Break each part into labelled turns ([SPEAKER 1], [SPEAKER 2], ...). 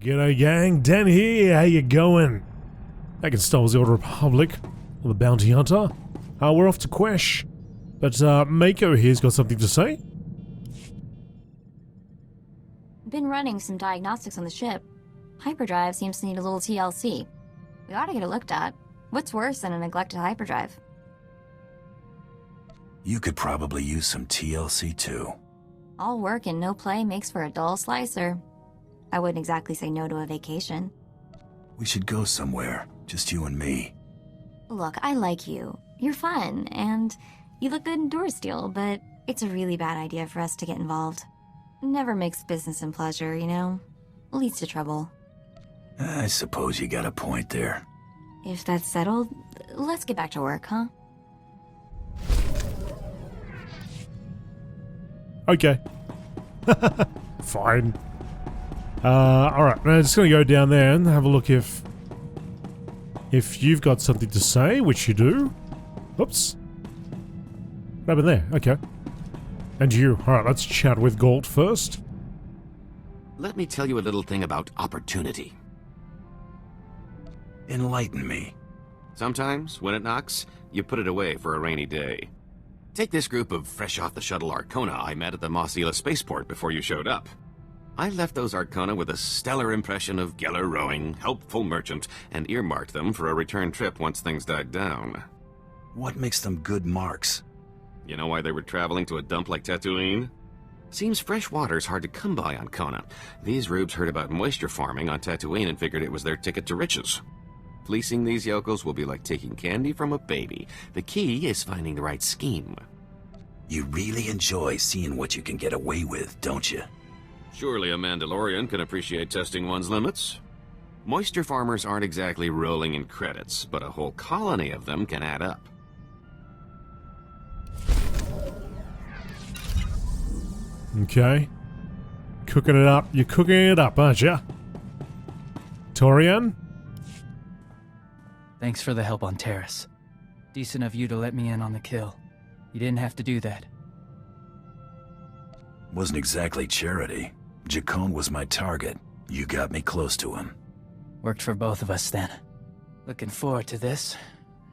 [SPEAKER 1] G'day gang, Dan here, how you going? Back in Star Wars The Old Republic, or the Bounty Hunter. We're off to Quesh, but Mako here's got something to say.
[SPEAKER 2] Been running some diagnostics on the ship. Hyperdrive seems to need a little TLC. We ought to get it looked at. What's worse than a neglected hyperdrive?
[SPEAKER 3] You could probably use some TLC too.
[SPEAKER 2] All work and no play makes for a dull slicer. I wouldn't exactly say no to a vacation.
[SPEAKER 3] We should go somewhere, just you and me.
[SPEAKER 2] Look, I like you. You're fun, and you look good in door steel, but it's a really bad idea for us to get involved. Never mix business and pleasure, you know? Leads to trouble.
[SPEAKER 3] I suppose you got a point there.
[SPEAKER 2] If that's settled, let's get back to work, huh?
[SPEAKER 1] Okay. Fine. Alright, I'm just gonna go down there and have a look if you've got something to say, which you do. Oops. What happened there? Okay. And you. Alright, let's chat with Galt first.
[SPEAKER 4] Let me tell you a little thing about opportunity.
[SPEAKER 3] Enlighten me.
[SPEAKER 4] Sometimes, when it knocks, you put it away for a rainy day. Take this group of fresh-off-the-shuttle Arcona I met at the Mossila spaceport before you showed up. I left those Arcona with a stellar impression of Geller rowing, helpful merchant, and earmarked them for a return trip once things died down.
[SPEAKER 3] What makes them good marks?
[SPEAKER 4] You know why they were traveling to a dump like Tatooine? Seems fresh water's hard to come by on Kona. These rubes heard about moisture farming on Tatooine and figured it was their ticket to riches. Fleecing these yokels will be like taking candy from a baby. The key is finding the right scheme.
[SPEAKER 3] You really enjoy seeing what you can get away with, don't you?
[SPEAKER 4] Surely a Mandalorian can appreciate testing one's limits. Moisture farmers aren't exactly rolling in credits, but a whole colony of them can add up.
[SPEAKER 1] Okay. Cooking it up. You're cooking it up, aren't you? Torian?
[SPEAKER 5] Thanks for the help on Terrace. Decent of you to let me in on the kill. You didn't have to do that.
[SPEAKER 3] Wasn't exactly charity. Jacone was my target. You got me close to him.
[SPEAKER 5] Worked for both of us then. Looking forward to this.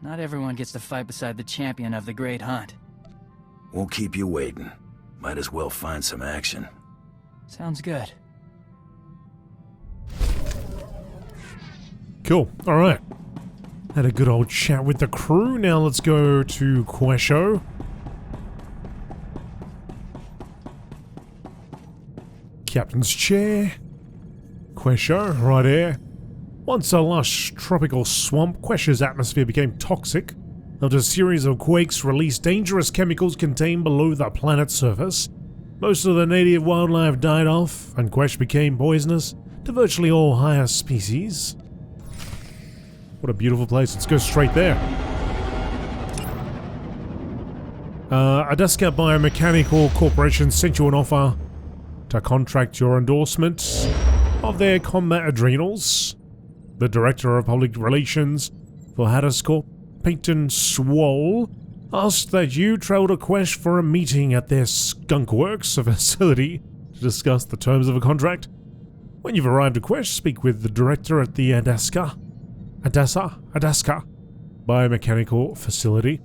[SPEAKER 5] Not everyone gets to fight beside the champion of the Great Hunt.
[SPEAKER 3] Won't keep you waiting. Might as well find some action.
[SPEAKER 5] Sounds good.
[SPEAKER 1] Cool. Alright. Had a good old chat with the crew. Now let's go to Quesho. Captain's chair. Quesho, right here. Once a lush tropical swamp, Quesho's atmosphere became toxic after a series of quakes released dangerous chemicals contained below the planet's surface. Most of the native wildlife died off, and Quesh became poisonous to virtually all higher species. What a beautiful place. Let's go straight there. Adeska Biomechanical Corporation sent you an offer to contract your endorsement of their combat adrenals. The Director of Public Relations for Haddas Corp, Peyton Swoll, asked that you travel to Quesh for a meeting at their Skunk Works facility to discuss the terms of a contract. When you've arrived at Quesh, speak with the Director at the Adeska Biomechanical Facility.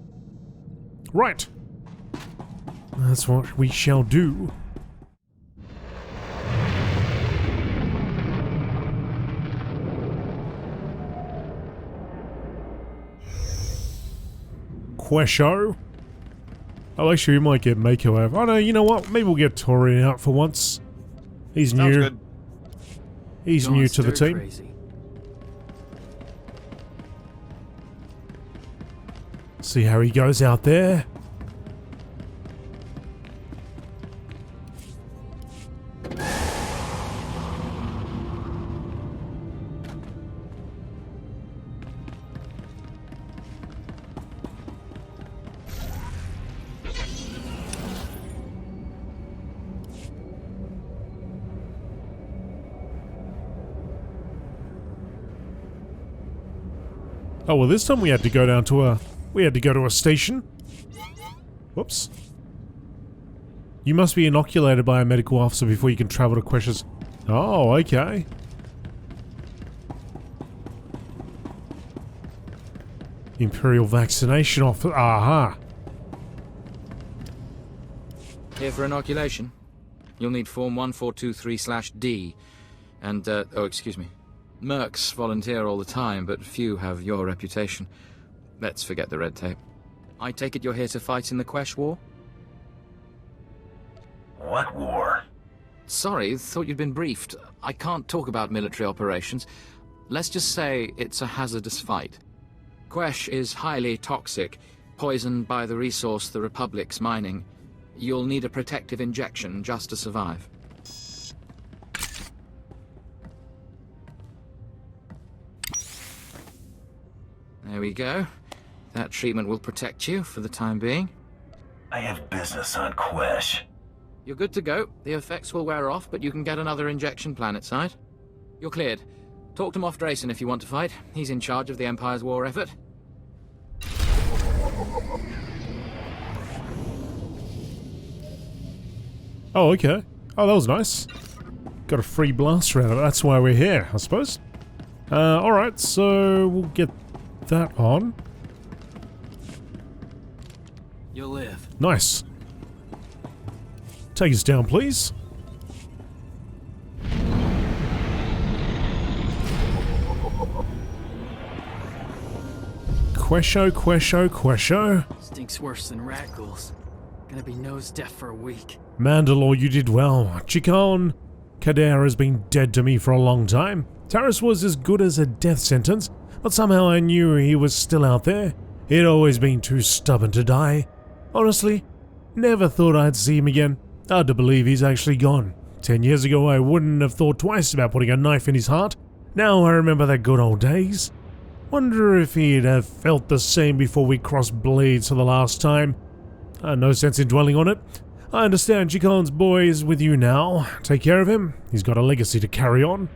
[SPEAKER 1] Right. That's what we shall do. Quesho. Oh, actually, we might get Mako out. Oh no, you know what? Maybe we'll get Torian out for once. He's
[SPEAKER 4] Sounds
[SPEAKER 1] new.
[SPEAKER 4] good.
[SPEAKER 1] He's new to the team.
[SPEAKER 5] Crazy.
[SPEAKER 1] See how he goes out there. Oh well, this time we had to go down to a station. Whoops. You must be inoculated by a medical officer before you can travel to Quesh's. Oh, okay. Imperial vaccination officer. Aha.
[SPEAKER 6] Here for inoculation. You'll need Form 1423/D. And, oh, excuse me. Mercs volunteer all the time, but few have your reputation. Let's forget the red tape. I take it you're here to fight in the Quesh War?
[SPEAKER 3] What war?
[SPEAKER 6] Sorry, thought you'd been briefed. I can't talk about military operations. Let's just say it's a hazardous fight. Quesh is highly toxic, poisoned by the resource the Republic's mining. You'll need a protective injection just to survive. There we go. That treatment will protect you for the time being.
[SPEAKER 3] I have business on Quesh.
[SPEAKER 6] You're good to go. The effects will wear off, but you can get another injection planetside. You're cleared. Talk to Moff Drayson if you want to fight. He's in charge of the Empire's war effort.
[SPEAKER 1] Oh, okay. Oh, that was nice. Got a free blaster out of it. That's why we're here, I suppose. Alright, so we'll get that on.
[SPEAKER 5] You'll live.
[SPEAKER 1] Nice. Take us down, please. Quesho.
[SPEAKER 5] Stinks worse than rat ghouls. Gonna be nose deaf for a week.
[SPEAKER 1] Mandalore, you did well. Chikon Kader has been dead to me for a long time. Taris was as good as a death sentence, but somehow I knew he was still out there. He'd always been too stubborn to die. Honestly, never thought I'd see him again. Hard to believe he's actually gone. 10 years ago, I wouldn't have thought twice about putting a knife in his heart. Now I remember the good old days. Wonder if he'd have felt the same before we crossed blades for the last time. No sense in dwelling on it. I understand Chikon's boy is with you now. Take care of him. He's got a legacy to carry on.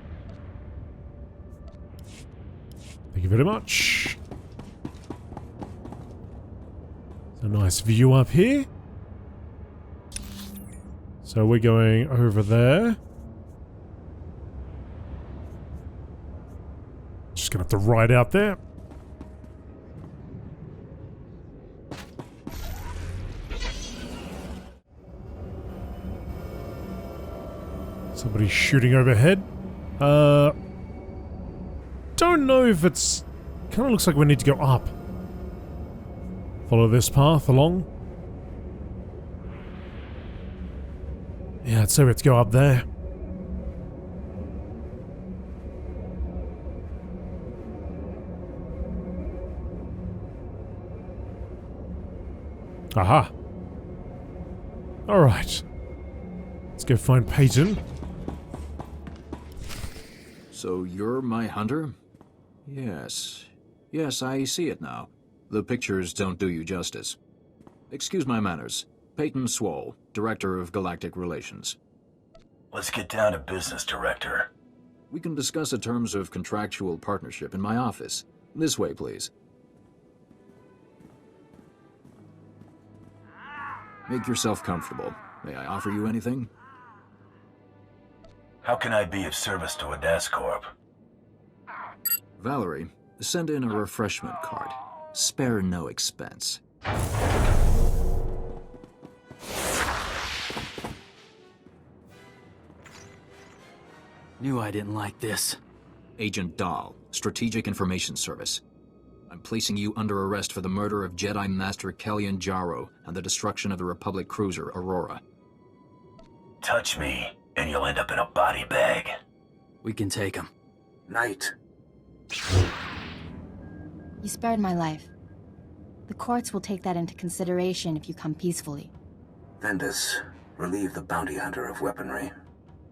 [SPEAKER 1] Thank you very much. A nice view up here. So we're going over there. Just gonna have to ride out there. Somebody's shooting overhead. Don't know if it's... Kind of looks like we need to go up. Follow this path along. Yeah, I'd say let's go up there. Aha. Alright. Let's go find Peyton.
[SPEAKER 7] So you're my hunter? Yes. Yes, I see it now. The pictures don't do you justice. Excuse my manners. Peyton Swall, Director of Galactic Relations.
[SPEAKER 3] Let's get down to business, Director.
[SPEAKER 7] We can discuss the terms of contractual partnership in my office. This way, please. Make yourself comfortable. May I offer you anything?
[SPEAKER 3] How can I be of service to Adascorp?
[SPEAKER 7] Valerie, send in a refreshment card. Spare no expense.
[SPEAKER 5] Knew I didn't like this.
[SPEAKER 7] Agent Dahl, Strategic Information Service. I'm placing you under arrest for the murder of Jedi Master Kellyan Jarro and the destruction of the Republic cruiser Aurora.
[SPEAKER 3] Touch me, and you'll end up in a body bag.
[SPEAKER 5] We can take him.
[SPEAKER 3] Night.
[SPEAKER 8] You spared my life. The courts will take that into consideration if you come peacefully.
[SPEAKER 9] Vendus, relieve the bounty hunter of weaponry.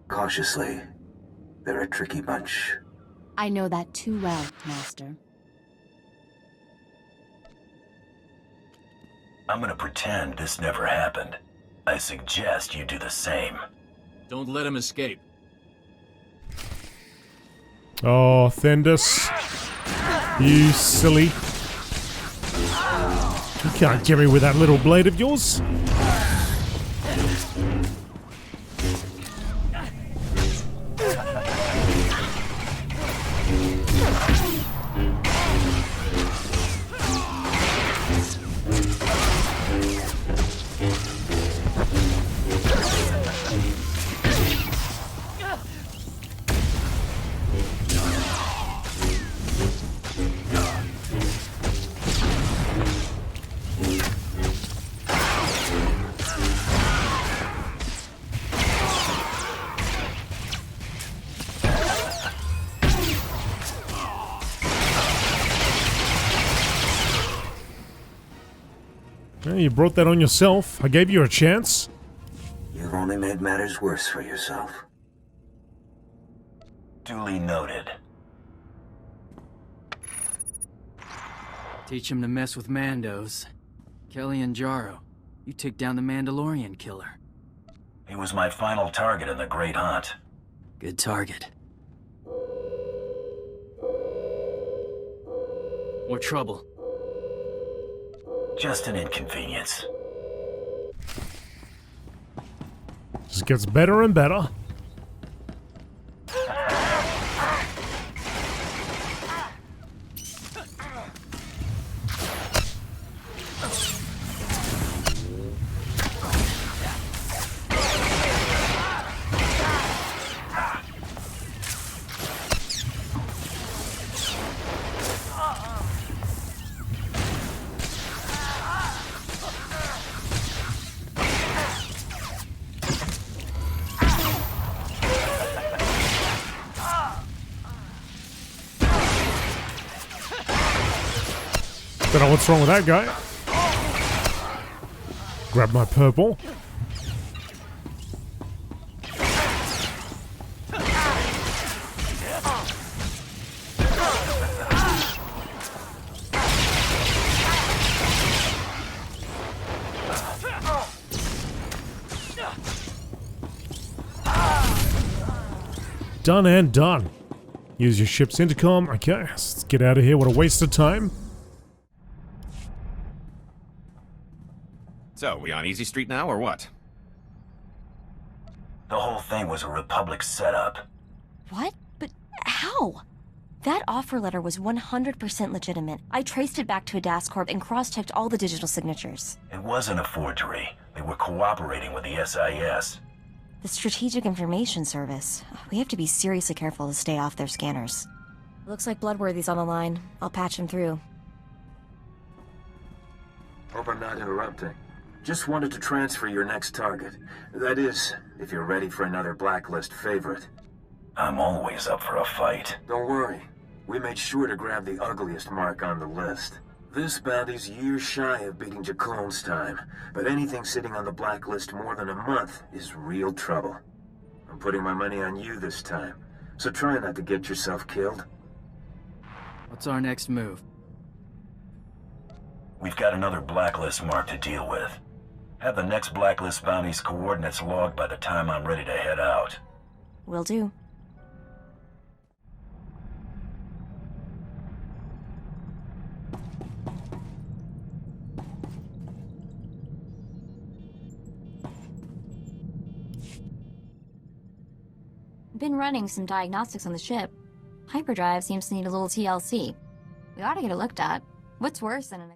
[SPEAKER 9] Cautiously. They're a tricky bunch.
[SPEAKER 8] I know that too well, Master.
[SPEAKER 3] I'm gonna pretend this never happened. I suggest you do the same.
[SPEAKER 7] Don't let him escape.
[SPEAKER 1] Oh, Thendus. You silly. You can't get me with that little blade of yours. Well, you brought that on yourself. I gave you a chance.
[SPEAKER 9] You've only made matters worse for yourself.
[SPEAKER 3] Duly noted.
[SPEAKER 5] Teach him to mess with Mandos. Kelly and Jaro, you took down the Mandalorian killer.
[SPEAKER 3] He was my final target in the Great Hunt.
[SPEAKER 5] Good target. More trouble.
[SPEAKER 3] Just an inconvenience.
[SPEAKER 1] Just gets better and better. Don't know what's wrong with that guy. Grab my purple. Done and done. Use your ship's intercom. Okay, let's get out of here. What a waste of time.
[SPEAKER 4] So, we on Easy Street now, or what?
[SPEAKER 3] The whole thing was a Republic setup.
[SPEAKER 2] What? But how? That offer letter was 100% legitimate. I traced it back to a DAS Corp and cross-checked all the digital signatures.
[SPEAKER 3] It wasn't a forgery. They were cooperating with the SIS.
[SPEAKER 2] The Strategic Information Service. We have to be seriously careful to stay off their scanners. Looks like Bloodworthy's on the line. I'll patch him through.
[SPEAKER 9] Hope I'm not interrupting. Just wanted to transfer your next target. That is, if you're ready for another blacklist favorite.
[SPEAKER 3] I'm always up for a fight.
[SPEAKER 9] Don't worry. We made sure to grab the ugliest mark on the list. This bounty's years shy of beating Jacone's time, but anything sitting on the blacklist more than a month is real trouble. I'm putting my money on you this time, so try not to get yourself killed.
[SPEAKER 5] What's our next move?
[SPEAKER 3] We've got another blacklist mark to deal with. Have the next blacklist bounty's coordinates logged by the time I'm ready to head out.
[SPEAKER 2] Will do. Been running some diagnostics on the ship. Hyperdrive seems to need a little TLC. We ought to get it looked at. What's worse than an